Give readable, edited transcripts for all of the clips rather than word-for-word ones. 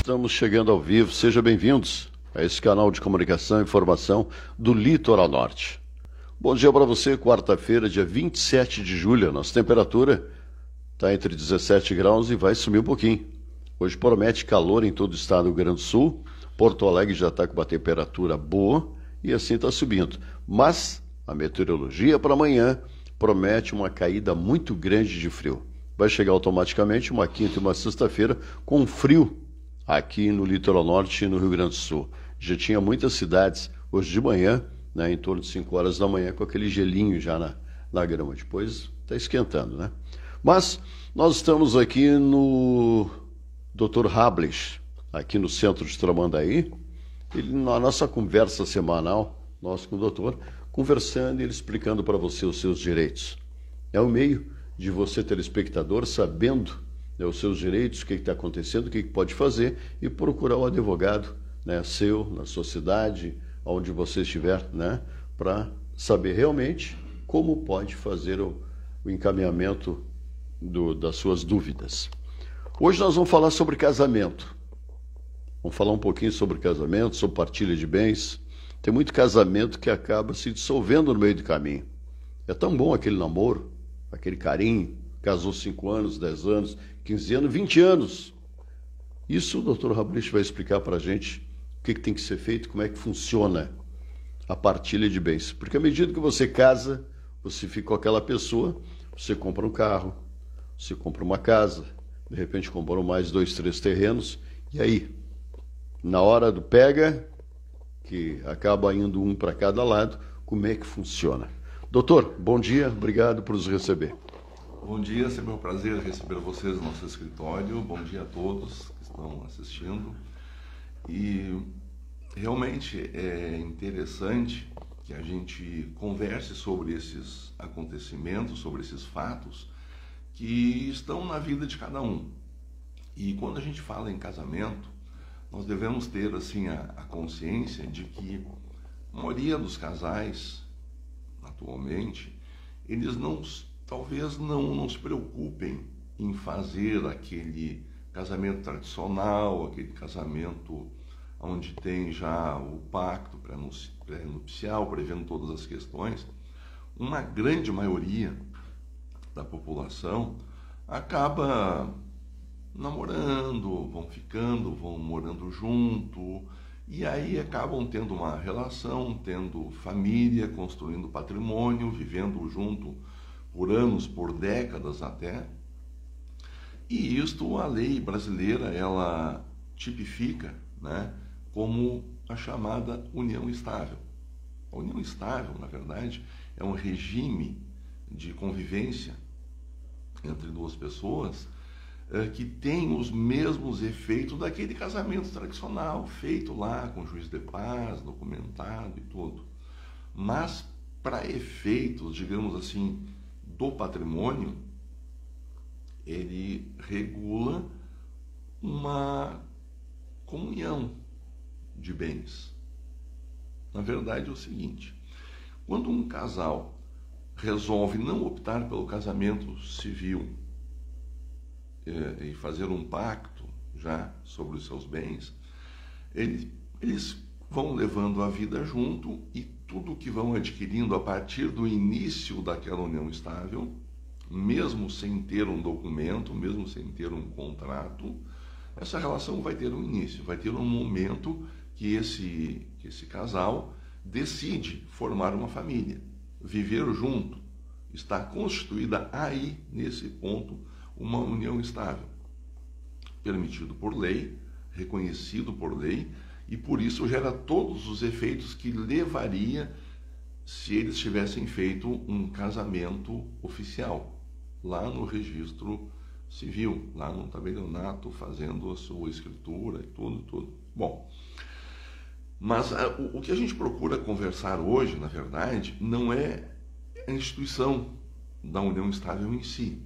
Estamos chegando ao vivo, sejam bem-vindos a esse canal de comunicação e informação do Litoral Norte. Bom dia para você, quarta-feira, dia 27 de julho. Nossa temperatura está entre 17 graus e vai subir um pouquinho. Hoje promete calor em todo o estado do Rio Grande do Sul. Porto Alegre já está com uma temperatura boa e assim está subindo. Mas a meteorologia para amanhã promete uma caída muito grande de frio. Vai chegar automaticamente uma quinta e uma sexta-feira com frio aqui no Litoral Norte e no Rio Grande do Sul. Já tinha muitas cidades hoje de manhã, né, em torno de 5 horas da manhã, com aquele gelinho já na grama. Depois está esquentando, né? Mas nós estamos aqui no Dr. Hables, aqui no centro de Tramandaí. Na nossa conversa semanal, nós com o doutor, conversando e ele explicando para você os seus direitos. É o meio de você, telespectador, sabendo, né, os seus direitos, o que está acontecendo, o que pode fazer e procurar o advogado, né, seu, na sua cidade, onde você estiver, né, para saber realmente como pode fazer o encaminhamento das suas dúvidas. Hoje nós vamos falar sobre casamento. Vamos falar um pouquinho sobre casamento, sobre partilha de bens. Tem muito casamento que acaba se dissolvendo no meio do caminho. É tão bom aquele namoro, aquele carinho, casou 5 anos, 10 anos, 15 anos, 20 anos. Isso o doutor Hables vai explicar para a gente o que tem que ser feito, como é que funciona a partilha de bens. Porque à medida que você casa, você fica com aquela pessoa, você compra um carro, você compra uma casa, de repente comprou mais 2, 3 terrenos, e aí, na hora do pega, que acaba indo um para cada lado, como é que funciona? Doutor, bom dia, obrigado por nos receber. Bom dia, sempre é um prazer receber vocês no nosso escritório. Bom dia a todos que estão assistindo. E realmente é interessante que a gente converse sobre esses acontecimentos, sobre esses fatos que estão na vida de cada um. E quando a gente fala em casamento, nós devemos ter assim a consciência de que a maioria dos casais, atualmente, eles talvez não se preocupem em fazer aquele casamento tradicional, aquele casamento onde tem já o pacto pré-nupcial, prevendo todas as questões. Uma grande maioria da população acaba namorando, vão ficando, vão morando junto, e aí acabam tendo uma relação, tendo família, construindo patrimônio, vivendo junto por anos, por décadas até. E isto a lei brasileira, ela tipifica, né, como a chamada união estável. A união estável, na verdade, é um regime de convivência entre duas pessoas que tem os mesmos efeitos daquele casamento tradicional, feito lá com juiz de paz, documentado e tudo. Mas, para efeitos, digamos assim, do patrimônio, ele regula uma comunhão de bens. Na verdade é o seguinte: quando um casal resolve não optar pelo casamento civil e fazer um pacto já sobre os seus bens, eles vão levando a vida junto e tudo que vão adquirindo a partir do início daquela união estável, mesmo sem ter um documento, mesmo sem ter um contrato, essa relação vai ter um início, vai ter um momento que esse casal decide formar uma família, viver junto. Está constituída aí, nesse ponto, uma união estável, permitido por lei, reconhecido por lei, e por isso gera todos os efeitos que levaria se eles tivessem feito um casamento oficial, lá no registro civil, lá no tabelionato, fazendo a sua escritura e tudo. Bom, mas o que a gente procura conversar hoje, na verdade, não é a instituição da união estável em si,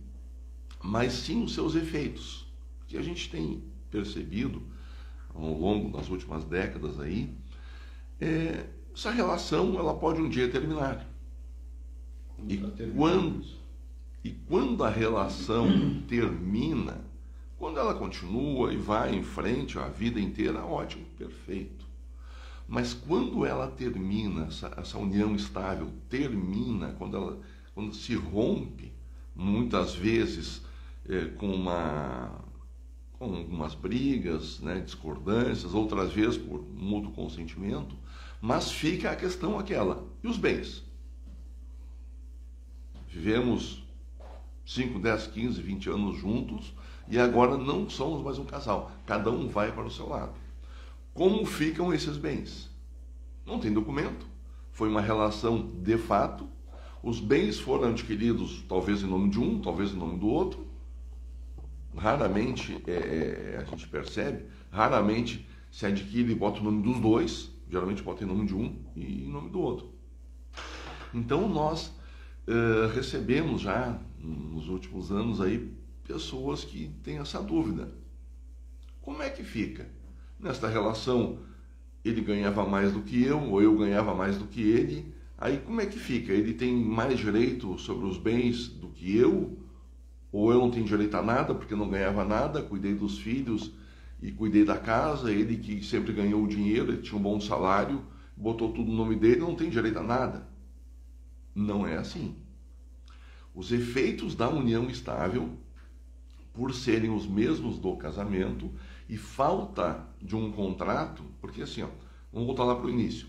mas sim os seus efeitos, que a gente tem percebido ao longo das últimas décadas aí. Essa relação ela pode um dia terminar. E quando a relação termina, Quando ela continua e vai em frente a vida inteira, ótimo, perfeito. Mas quando ela termina, essa união estável termina, quando se rompe, muitas vezes com algumas brigas, né, discordâncias, outras vezes por mútuo consentimento, mas fica a questão aquela, e os bens? Vivemos 5, 10, 15, 20 anos juntos e agora não somos mais um casal, cada um vai para o seu lado. Como ficam esses bens? Não tem documento, foi uma relação de fato, os bens foram adquiridos talvez em nome de um, talvez em nome do outro. Raramente a gente percebe, raramente se adquire e bota o nome dos dois, geralmente bota em nome de um e em nome do outro. Então nós recebemos já nos últimos anos aí pessoas que têm essa dúvida. Como é que fica? Nesta relação, ele ganhava mais do que eu, ou eu ganhava mais do que ele. Aí como é que fica? Ele tem mais direito sobre os bens do que eu? Ou eu não tenho direito a nada porque não ganhava nada, cuidei dos filhos e cuidei da casa, ele que sempre ganhou o dinheiro, ele tinha um bom salário, botou tudo no nome dele, não tem direito a nada. Não é assim. Os efeitos da união estável, por serem os mesmos do casamento, e falta de um contrato, porque assim, vamos voltar lá para o início.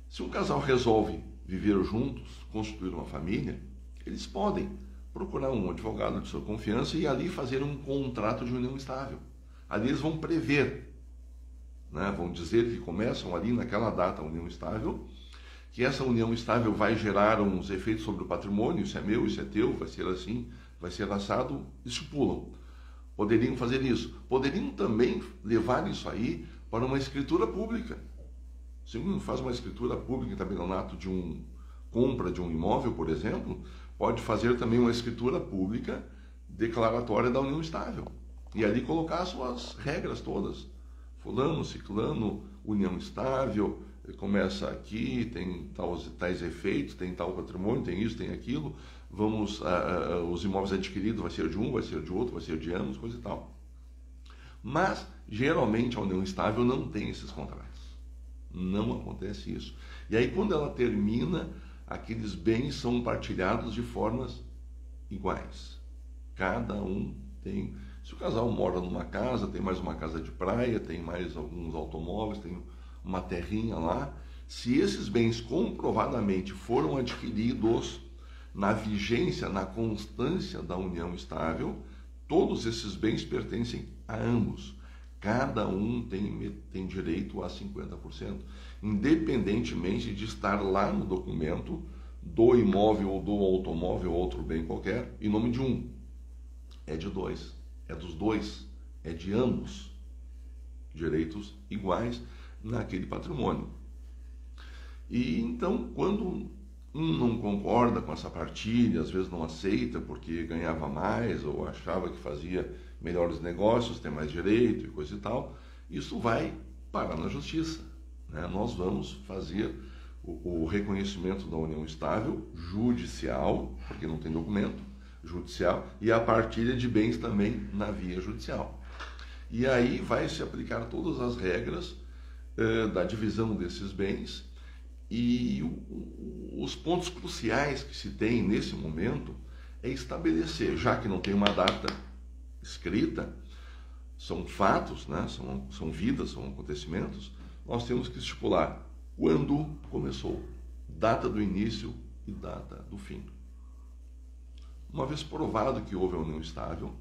Se um casal resolve viver juntos, constituir uma família, eles podem procurar um advogado de sua confiança e ali fazer um contrato de união estável. Ali eles vão prever, né? Vão dizer que começam ali naquela data a união estável, que essa união estável vai gerar uns efeitos sobre o patrimônio, isso é meu, isso é teu, vai ser assim, vai ser assado, estipulam. Poderiam fazer isso. Poderiam também levar isso aí para uma escritura pública. Se um faz uma escritura pública em tabelionato de compra de um imóvel, por exemplo, pode fazer também uma escritura pública declaratória da união estável. E ali colocar as suas regras todas. Fulano, ciclano, união estável, começa aqui, tem tais efeitos, tem tal patrimônio, tem isso, tem aquilo. Os imóveis adquiridos vai ser de um, vai ser de outro, vai ser de ambos, coisa e tal. Mas, geralmente, a união estável não tem esses contratos. Não acontece isso. E aí, quando ela termina, aqueles bens são partilhados de formas iguais. Cada um tem... Se o casal mora numa casa, tem mais uma casa de praia, tem mais alguns automóveis, tem uma terrinha lá. Se esses bens comprovadamente foram adquiridos na vigência, na constância da união estável, todos esses bens pertencem a ambos. Cada um tem direito a 50%, independentemente de estar lá no documento do imóvel ou do automóvel ou outro bem qualquer, em nome de um. É de dois, é dos dois, é de ambos. Direitos iguais naquele patrimônio. E então, quando um não concorda com essa partilha, às vezes não aceita porque ganhava mais ou achava que fazia melhores negócios, tem mais direito e coisa e tal, isso vai parar na justiça, né? Nós vamos fazer o reconhecimento da união estável judicial, porque não tem documento, judicial, e a partilha de bens também na via judicial. E aí vai se aplicar todas as regras da divisão desses bens. E os pontos cruciais que se tem nesse momento é estabelecer, já que não tem uma data escrita, são fatos, né? são vidas, são acontecimentos, nós temos que estipular quando começou, data do início e data do fim. Uma vez provado que houve a união estável,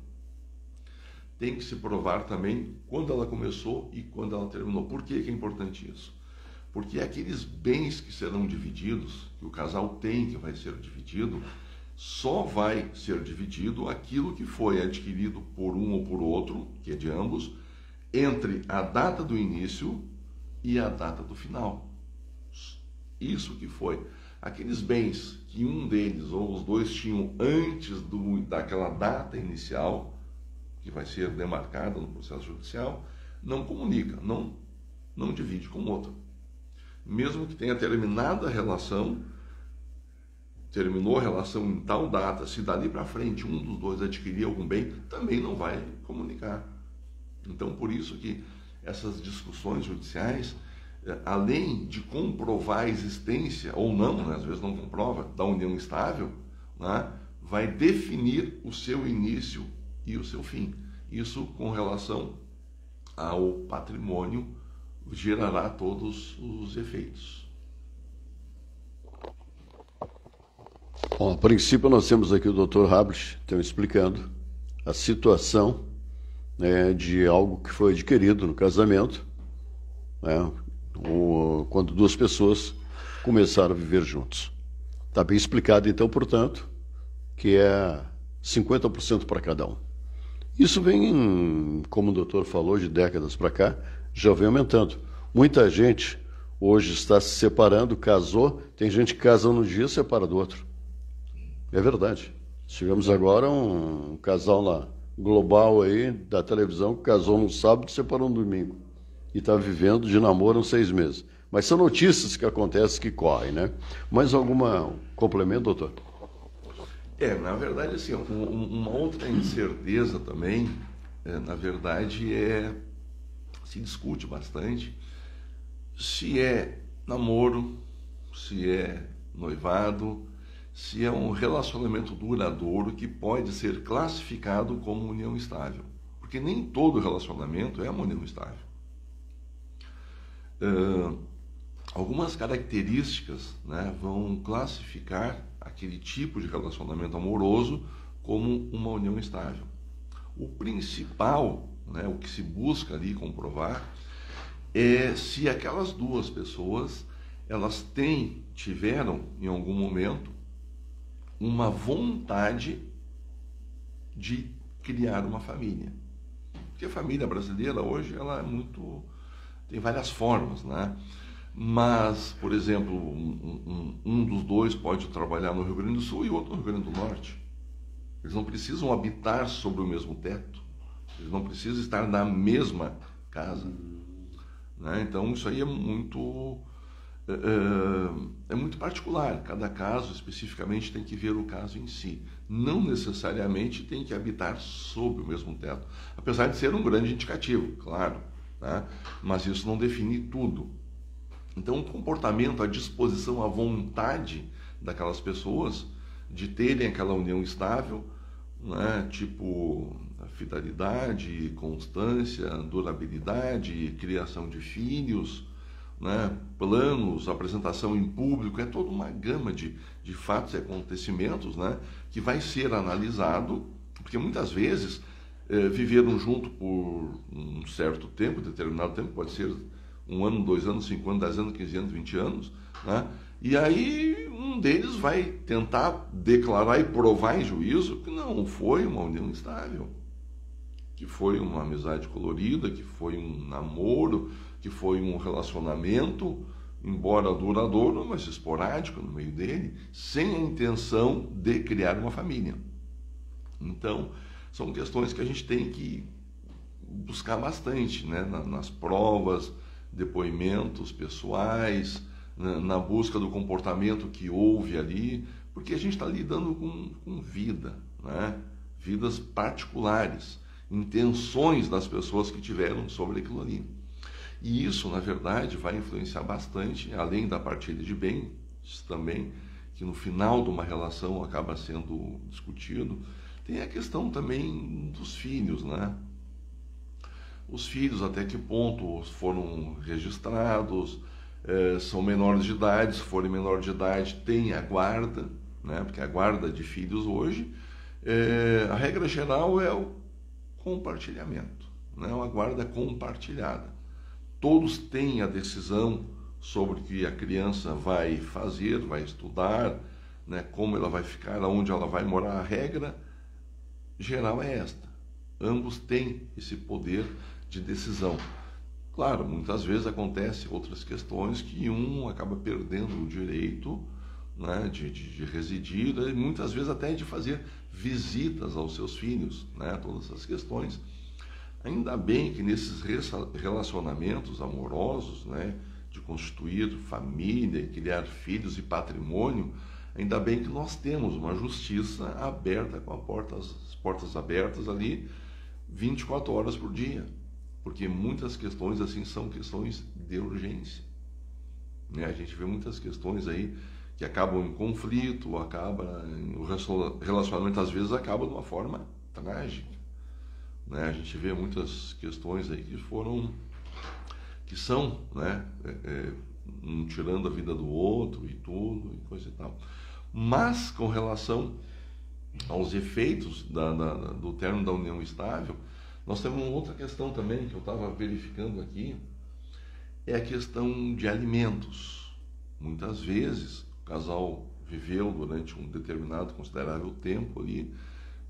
tem que se provar também quando ela começou e quando ela terminou. Por que é importante isso? Porque aqueles bens que serão divididos, que o casal tem que vai ser dividido, só vai ser dividido aquilo que foi adquirido por um ou por outro, que é de ambos, entre a data do início e a data do final. Isso que foi. Aqueles bens que um deles ou os dois tinham antes daquela data inicial, que vai ser demarcada no processo judicial, não comunica, não divide com o outro. Mesmo que tenha terminado a relação, terminou a relação em tal data, se dali para frente um dos dois adquirir algum bem, também não vai comunicar. Então, por isso que essas discussões judiciais, além de comprovar a existência, ou não, né, às vezes não comprova, da união estável, né, vai definir o seu início e o seu fim. Isso, com relação ao patrimônio, gerará todos os efeitos. Bom, a princípio nós temos aqui o Dr. Hablich, então, explicando a situação, né, de algo que foi adquirido no casamento, né, quando duas pessoas começaram a viver juntos. Está bem explicado, então, portanto, que é 50% para cada um. Isso vem, como o doutor falou, de décadas para cá, já vem aumentando. Muita gente hoje está se separando, casou, tem gente que casa num dia e separa do outro. É verdade. Tivemos agora um casal lá, global aí, da televisão, que casou no sábado e separou no domingo. E está vivendo de namoro uns 6 meses. Mas são notícias que acontecem, que correm, né? Mais algum complemento, doutor? Na verdade, assim, uma outra incerteza também, na verdade, se discute bastante se é namoro, se é noivado, se é um relacionamento duradouro que pode ser classificado como união estável. Porque nem todo relacionamento é uma união estável. Algumas características, né, vão classificar aquele tipo de relacionamento amoroso como uma união estável. O principal, né, o que se busca ali comprovar, é se aquelas duas pessoas elas tiveram em algum momento uma vontade de criar uma família. Porque a família brasileira hoje ela tem várias formas, né? Mas, por exemplo, um dos dois pode trabalhar no Rio Grande do Sul e outro no Rio Grande do Norte. Eles não precisam habitar sobre o mesmo teto. Eles não precisam estar na mesma casa. Né? Então, isso aí é muito particular. Cada caso, especificamente, tem que ver o caso em si. Não necessariamente tem que habitar sob o mesmo teto. Apesar de ser um grande indicativo, claro. Né? Mas isso não define tudo. Então, o comportamento, a disposição, a vontade daquelas pessoas de terem aquela união estável, né, tipo fidelidade, constância, durabilidade, criação de filhos, né, planos, apresentação em público, é toda uma gama de fatos e acontecimentos, né, que vai ser analisado, porque muitas vezes viveram junto por um certo tempo, determinado tempo, pode ser 1 ano, 2 anos, 5 anos, 10 anos, 15 anos, 20 anos, né? E aí um deles vai tentar declarar e provar em juízo que não foi uma união estável, que foi uma amizade colorida, que foi um namoro, que foi um relacionamento, embora duradouro, mas esporádico no meio dele, sem a intenção de criar uma família. Então, são questões que a gente tem que buscar bastante, né? Nas provas, depoimentos pessoais, na busca do comportamento que houve ali, porque a gente está lidando com vida, né? Vidas particulares, intenções das pessoas que tiveram sobre aquilo ali. E isso, na verdade, vai influenciar bastante, além da partilha de bens também, que no final de uma relação acaba sendo discutido, tem a questão também dos filhos, né? Os filhos, até que ponto foram registrados, são menores de idade, se forem menor de idade, tem a guarda, né? Porque a guarda de filhos hoje, a regra geral é o compartilhamento, né? Uma guarda compartilhada. Todos têm a decisão sobre o que a criança vai fazer, vai estudar, né? Como ela vai ficar, aonde ela vai morar. A regra geral é esta. Ambos têm esse poder de decisão. Claro, muitas vezes acontecem outras questões que um acaba perdendo o direito, né, de residir e muitas vezes até de fazer visitas aos seus filhos, né, todas essas questões. Ainda bem que nesses relacionamentos amorosos, né, de constituir família, criar filhos e patrimônio, Ainda bem que nós temos uma justiça aberta, com as portas abertas ali 24 horas por dia, porque muitas questões assim são questões de urgência, né? A gente vê muitas questões aí que acabam em conflito, o relacionamento às vezes acaba de uma forma trágica, né? A gente vê muitas questões aí que são, né, um tirando a vida do outro e tudo, e coisa e tal. Mas com relação aos efeitos do término da união estável, nós temos uma outra questão também que eu estava verificando aqui, é a questão de alimentos. Muitas vezes o casal viveu durante um determinado, considerável tempo ali,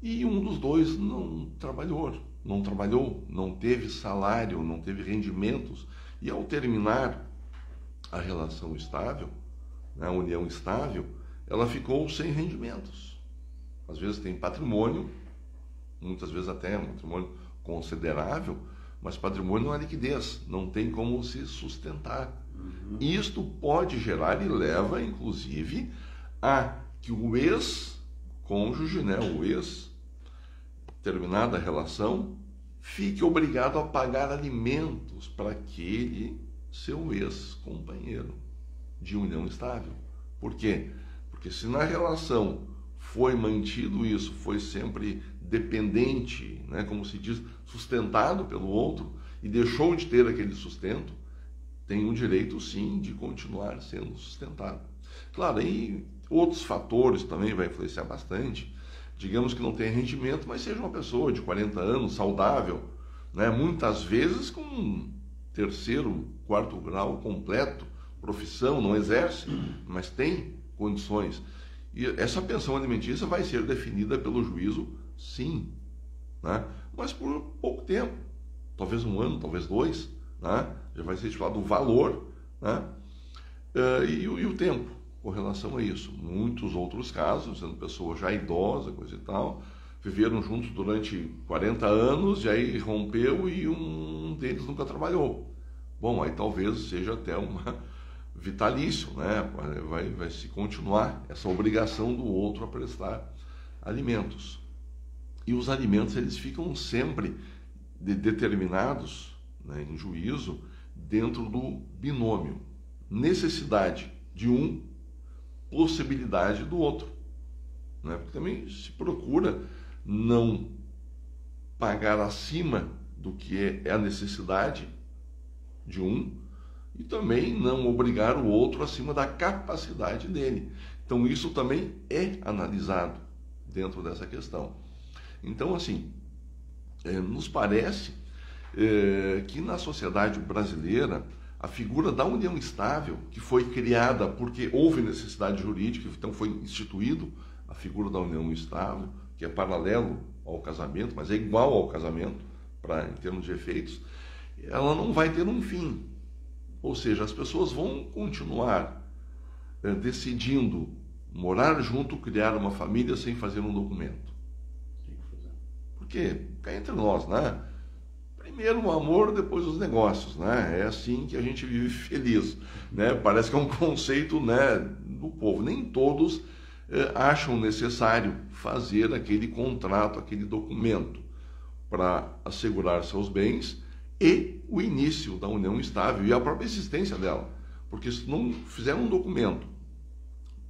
e um dos dois não trabalhou, não teve salário, não teve rendimentos, e ao terminar a relação estável, né, a união estável, ela ficou sem rendimentos. Às vezes tem patrimônio, muitas vezes até um patrimônio considerável, mas patrimônio não é liquidez, não tem como se sustentar. Isto pode gerar e leva, inclusive, a que o ex-cônjuge, né, o ex, terminada a relação, fique obrigado a pagar alimentos para aquele seu ex-companheiro de união estável. Por quê? Porque se na relação foi mantido isso, foi sempre dependente, né, como se diz, sustentado pelo outro, e deixou de ter aquele sustento, tem o direito sim de continuar sendo sustentado. Claro, aí outros fatores também vai influenciar bastante. Digamos que não tenha rendimento, mas seja uma pessoa de 40 anos, saudável, né, muitas vezes com terceiro, quarto grau completo, profissão, não exerce, mas tem condições. E essa pensão alimentícia vai ser definida pelo juízo, sim, né? Mas por pouco tempo, talvez um ano, talvez 2, né? Já vai ser estipulado o valor, né? E o tempo com relação a isso. Muitos outros casos, sendo pessoa já idosa, coisa e tal, viveram juntos durante 40 anos, e aí rompeu e um deles nunca trabalhou. Bom, aí talvez seja até uma vitalício, né? Vai se continuar essa obrigação do outro a prestar alimentos. E os alimentos, eles ficam sempre determinados, né, em juízo, dentro do binômio. Necessidade de um, possibilidade do outro, né? Porque também se procura não pagar acima do que é a necessidade de um, e também não obrigar o outro acima da capacidade dele. Então isso também é analisado dentro dessa questão. Então, assim, nos parece que na sociedade brasileira a figura da união estável, que foi criada porque houve necessidade jurídica, então foi instituído a figura da união estável, que é paralelo ao casamento, mas é igual ao casamento em termos de efeitos, ela não vai ter um fim. Ou seja, as pessoas vão continuar decidindo morar junto, criar uma família sem fazer um documento. Por quê? Cá entre nós, né? Primeiro o amor, depois os negócios, né? É assim que a gente vive feliz, né? Parece que é um conceito, né, do povo. Nem todos acham necessário fazer aquele contrato, aquele documento para assegurar seus bens e o início da união estável e a própria existência dela. Porque se não fizer um documento,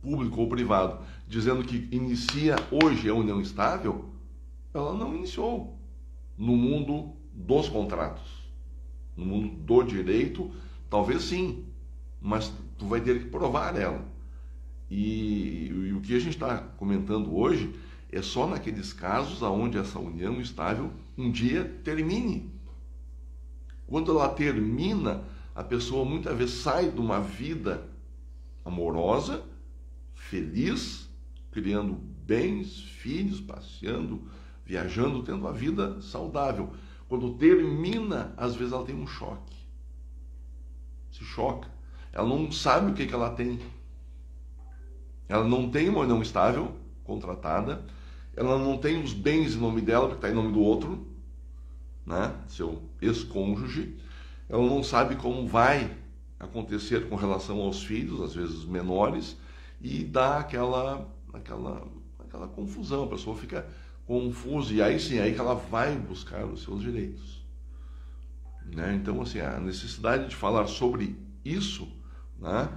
público ou privado, dizendo que inicia hoje a união estável, ela não iniciou no mundo dos contratos. No mundo do direito, talvez sim, mas tu vai ter que provar ela. E o que a gente está comentando hoje é só naqueles casos onde essa união estável um dia termine. Quando ela termina, a pessoa muitas vezes sai de uma vida amorosa, feliz, criando bens, filhos, passeando, viajando, tendo uma vida saudável. Quando termina, às vezes ela tem um choque. Se choca. Ela não sabe o que ela tem. Ela não tem uma união estável, contratada. Ela não tem os bens em nome dela, porque está em nome do outro, né? Seu ex-cônjuge. Ela não sabe como vai acontecer com relação aos filhos, às vezes menores. e dá aquela confusão, a pessoa fica confusa, e aí sim, aí que ela vai buscar os seus direitos. Né? Então, assim, a necessidade de falar sobre isso, né,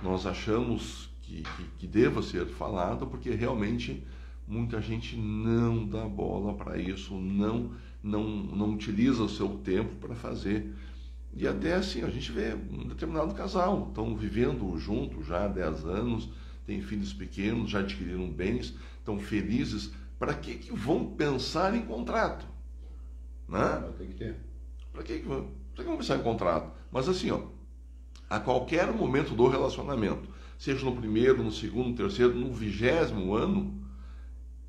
nós achamos que deva ser falado, porque realmente muita gente não dá bola para isso, não utiliza o seu tempo para fazer. E até assim, a gente vê um determinado casal, estão vivendo juntos já há 10 anos, têm filhos pequenos, já adquiriram bens, estão felizes. Para que vão pensar em contrato? Né? Tem que ter. Para que vão pensar em contrato? Mas assim, ó, a qualquer momento do relacionamento, seja no primeiro, no segundo, no terceiro, no 20º ano,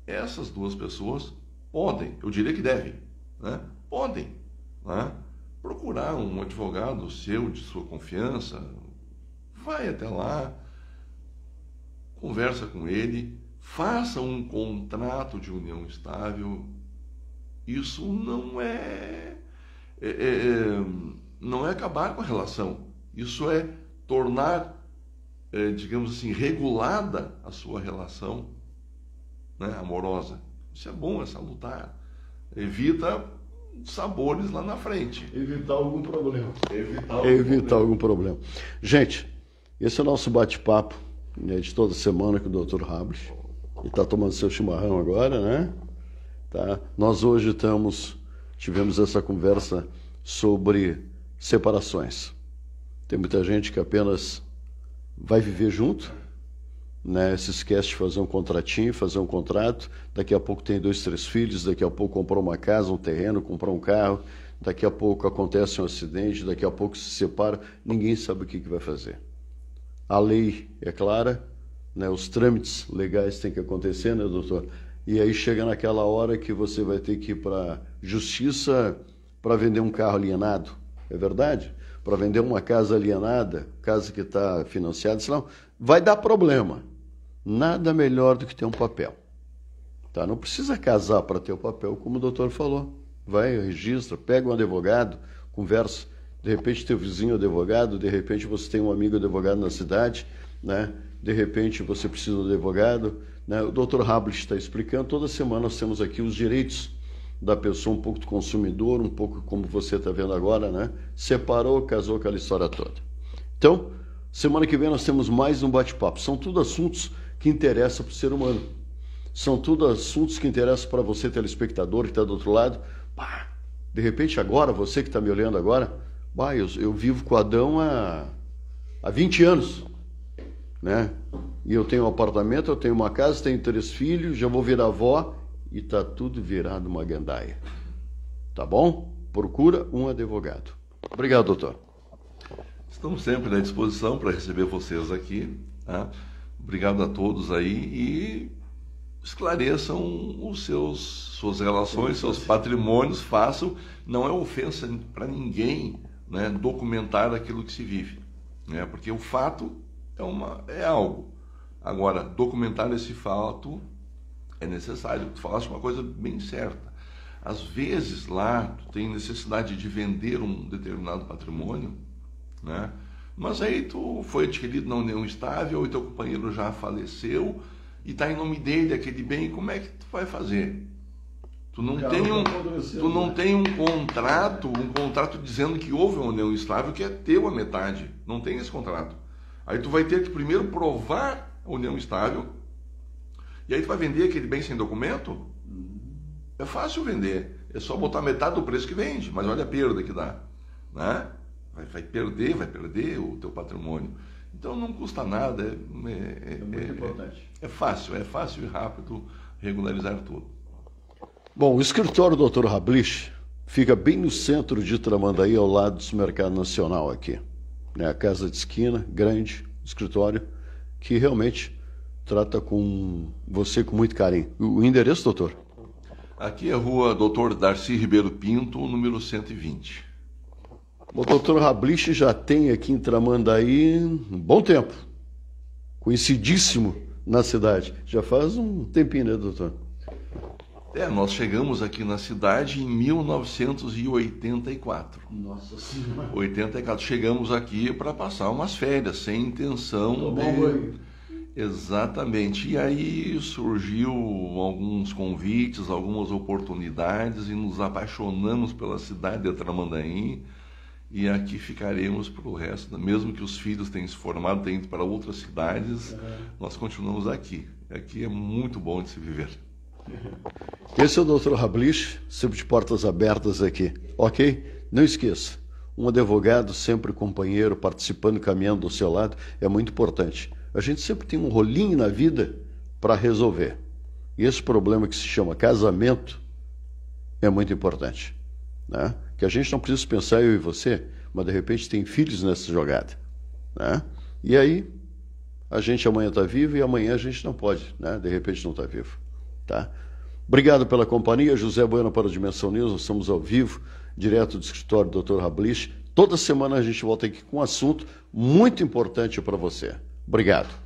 essas duas pessoas podem, eu diria que devem, né? Podem, né, procurar um advogado seu, de sua confiança, vai até lá, conversa com ele, faça um contrato de união estável. Isso não é acabar com a relação, isso é tornar, digamos assim, regulada a sua relação, né, amorosa. Isso é bom, é salutar. Evita sabores lá na frente. Evitar algum problema. Evitar algum problema. Gente, esse é o nosso bate-papo, né, de toda semana com o Dr. Hablich. Ele está tomando seu chimarrão agora, né? Tá. Nós hoje tivemos essa conversa sobre separações. Tem muita gente que apenas vai viver junto, né? Se esquece de fazer um contratinho, fazer um contrato. Daqui a pouco tem 2, 3 filhos, daqui a pouco comprou uma casa, um terreno, comprou um carro, daqui a pouco acontece um acidente, daqui a pouco se separa, ninguém sabe o que vai fazer. A lei é clara, né? Os trâmites legais têm que acontecer, né, doutor? E aí chega naquela hora que você vai ter que ir para justiça para vender um carro alienado, é verdade? Para vender uma casa alienada, casa que está financiada, senão vai dar problema. Nada melhor do que ter um papel. Tá? Não precisa casar para ter o papel, como o doutor falou. Vai, registra, pega um advogado, conversa. De repente teu vizinho é advogado, de repente você tem um amigo advogado na cidade, né? De repente você precisa de um advogado. Né? O doutor Hablich está explicando, toda semana nós temos aqui os direitos da pessoa, um pouco do consumidor, um pouco como você está vendo agora, né? Separou, casou, aquela história toda. Então, semana que vem nós temos mais um bate-papo. São tudo assuntos que interessam para o ser humano. São tudo assuntos que interessam para você, telespectador, que está do outro lado. Pá, de repente agora, você que está me olhando agora, pá, eu vivo com Adão há 20 anos, né? E eu tenho um apartamento, eu tenho uma casa, tenho 3 filhos, já vou virar avó e está tudo virado uma gandaia. Tá bom? Procura um advogado. Obrigado, doutor. Estamos sempre à disposição para receber vocês aqui. Tá? Obrigado a todos aí e esclareçam suas relações, seus patrimônios, façam. Não é ofensa para ninguém, né, documentar aquilo que se vive, né? Porque o fato é algo. Agora, documentar esse fato é necessário. Tu falaste uma coisa bem certa. Às vezes lá tu tem necessidade de vender um determinado patrimônio, né? Mas aí tu foi adquirido na união estável e teu companheiro já faleceu e está em nome dele aquele bem, como é que tu vai fazer? Tu não tem um contrato dizendo que houve uma união estável que é teu a metade. Não tem esse contrato. Aí tu vai ter que primeiro provar a união estável e aí tu vai vender aquele bem sem documento? É fácil vender. É só botar metade do preço que vende, mas olha a perda que dá, né? Vai perder o teu patrimônio. Então não custa nada, é muito importante. É fácil e rápido regularizar tudo. Bom, o escritório do Dr. Hablich fica bem no centro de Tramandaí, ao lado do Mercado Nacional aqui. É a casa de esquina, grande, escritório, que realmente trata com você com muito carinho. O endereço, doutor? Aqui é a rua Dr. Darcy Ribeiro Pinto, número 120. O doutor Hablich já tem aqui em Tramandaí um bom tempo. Conhecidíssimo na cidade. Já faz um tempinho, né, doutor? Nós chegamos aqui na cidade em 1984. Nossa Senhora. 84. Chegamos aqui para passar umas férias, sem intenção Tomar um banho. Exatamente. E aí surgiu alguns convites, algumas oportunidades e nos apaixonamos pela cidade de Tramandaí e aqui ficaremos para o resto. Mesmo que os filhos tenham se formado, tenham ido para outras cidades, nós continuamos aqui. Aqui é muito bom de se viver. Esse é o Dr. Hablich, sempre de portas abertas aqui, ok? Não esqueça, um advogado sempre companheiro, participando e caminhando do seu lado é muito importante. A gente sempre tem um rolinho na vida para resolver. E esse problema que se chama casamento é muito importante, né? Que a gente não precisa pensar eu e você, mas de repente tem filhos nessa jogada, né? E aí a gente amanhã está vivo e amanhã a gente não pode, né? De repente não está vivo, tá? Obrigado pela companhia. José Bueno para a Dimensão News. Nós estamos ao vivo, direto do escritório do Dr. Hablich. Toda semana a gente volta aqui com um assunto muito importante para você. Obrigado.